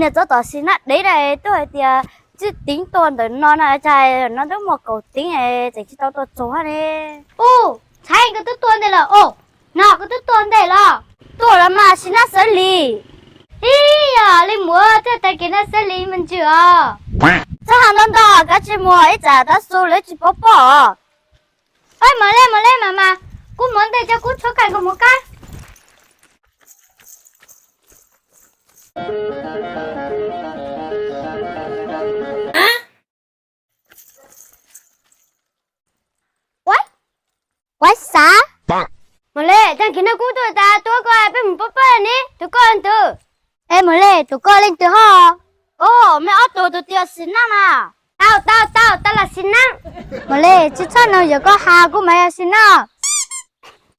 nè cho tao xin á đấy này tôi thì chứ tính tuần tới nó này chạy nó đúng một cầu tính này chỉ tao tôi số này ô chạy cái tức tuần đây là ô nào cái tức tuần đây là tôi là mà xin á xử lý ý à lên mua thế tại cái nó xử lý mình chưa sao hàng năm đó cái chị mua ấy trả ta số lấy chị bỏ ơi mà lên mà cô muốn để cho cô cho cái của một cái quái xá mà lê chẳng khi nào cũng tôi coi bên một bắp nè tôi coi anh từ em mà lê tôi coi lên từ họ ô mẹ ớt tôi tiêu xin năng à tao là xin năng mà lê chứ sao nào giờ có hà của mày xin năng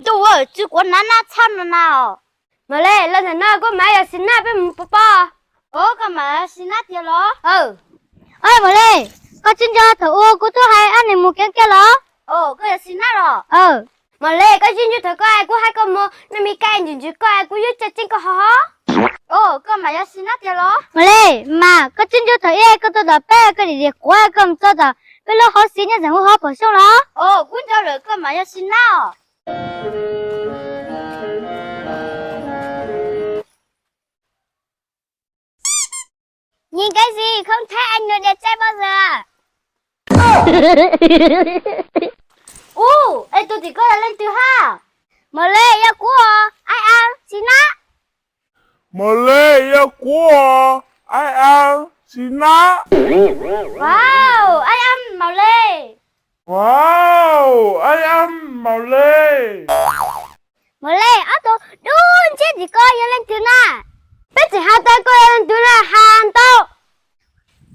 tôi ơi chứ có nán chăn nào mà lê lần này có mày xin năng bên một bắp ô cái mày xin năng tiền lo ơi mà lê có chân cho thử ô của tôi hay ăn này một cái lo cái xin năng rồi mà lê cái chuyện như thế coi của hai con mò nó mi cay nhìn chứ coi của dưới chân có hó cái mà ya xin nát vậy lo mà lê mà cái chuyện như thế cái tôi đập bé cái gì quá cầm cho đó cái lo hó xin nhá rằng hó bỏ xuống đó cũng cho được cái mà ya xin nào nhìn cái gì không thấy anh người đẹp trai bao giờ ê tôi thì có là lên từ ha mà lê ya của ai ăn xin á mà lê ya của ai ăn xin á wow ai ăn màu lê wow ai ăn màu lê mà lê tôi đúng chết gì coi ya lên từ na biết gì hai tay coi lên từ na hàng tao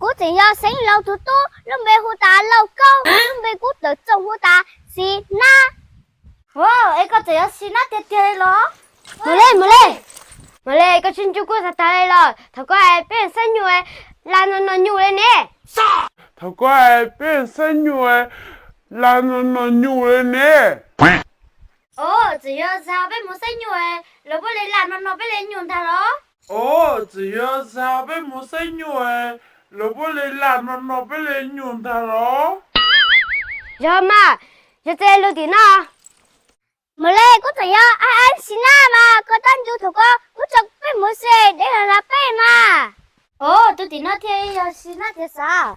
cú thì do sinh lâu thứ tu lúc về hú ta lâu câu lúc về cú tự trồng hú ta xin na wow ấy có thể xin na tiệt tiệt đó mà lê cái chuyện chú cô thật đây rồi thật có ai biết sinh nhue là nó nhue lên nè thật có ai biết sinh nhue là nó nhue lên nè chỉ do sao biết muốn sinh nhue rồi bữa lên làm nó biết lên nhue thà đó chỉ do sao biết muốn sinh nhue rồi bữa lên làm nó biết lên nhue thà đó giờ mà giờ chơi luôn tí nào mà lê có thể ai ăn xin na mà có tan chú thuộc có chọc biết muốn xe để là bé mà tôi tí nó thì xin na thì sao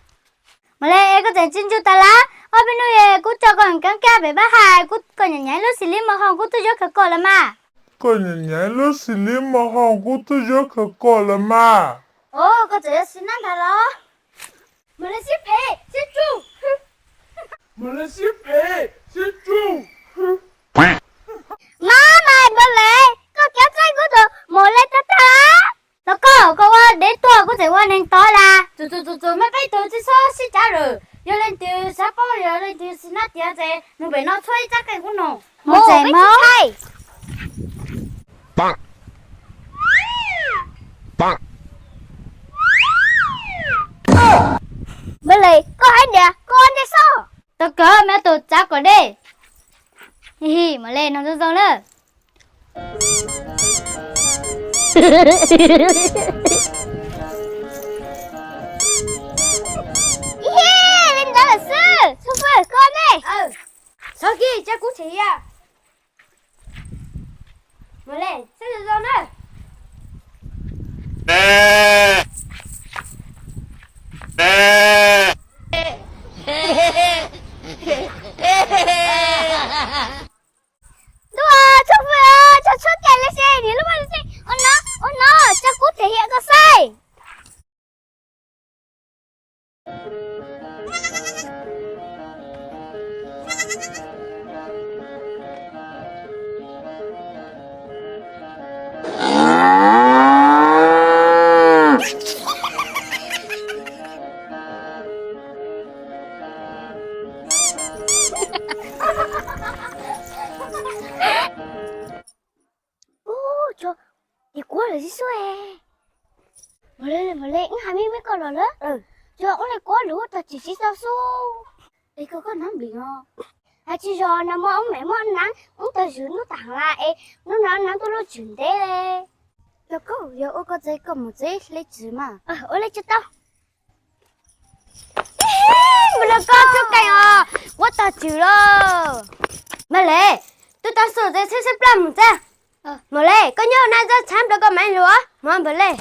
mà lê có thể xin chú ta lá ở bên nuôi cô cho con cắn cá về bá hai cô còn nhảy nhảy lúc xì lì mà không cô tôi cho cả là mà còn nhảy lúc xì lì mà không cô tôi cho cả là mà có thể xin na thật đó mà lê xếp hè xếp chú mà lê xếp hè xếp chú má mày bơ lệ có kéo tay của tôi một lên ta nó có đến tôi có thể qua nên to là tôi mấy bay tôi chỉ số xin trả rồi giờ lên từ sắp bao giờ lên từ xin nát tiền gì nó bị nó thuê chắc cái của nó một cái máu bang bang bơ lệ có ai nè có anh đây sao tôi cỡ mẹ tôi chắc có đi hi mà lên nó rong nữa lên đó là sư phải con đây sau khi chắc cũng chỉ mà lên sẽ được rong nữa Chúc mừng cho suốt ngày lên xe thì lúc lên xe ôn nó cho cút thể hiện có sai thì quá là gì xuê mà lên hai mươi mấy con rồi đó giờ ông này quá lúa thật chỉ sao su thì có nắm bị không à chỉ giờ nó ông mẹ ông nắng ông ta giữ nó tặng lại nó nắng tôi nó chuyển thế Đâu có, giờ ô có giấy cầm một giấy lấy chữ mà. Ô lấy chữ tao. Mình là con chúc cảnh à, quá ta chữ rồi. Mà lệ, tôi ta sửa giấy xếp làm một ra. Mà lệ, có nhớ nay ra chám được có mấy lúa, mà bà lệ.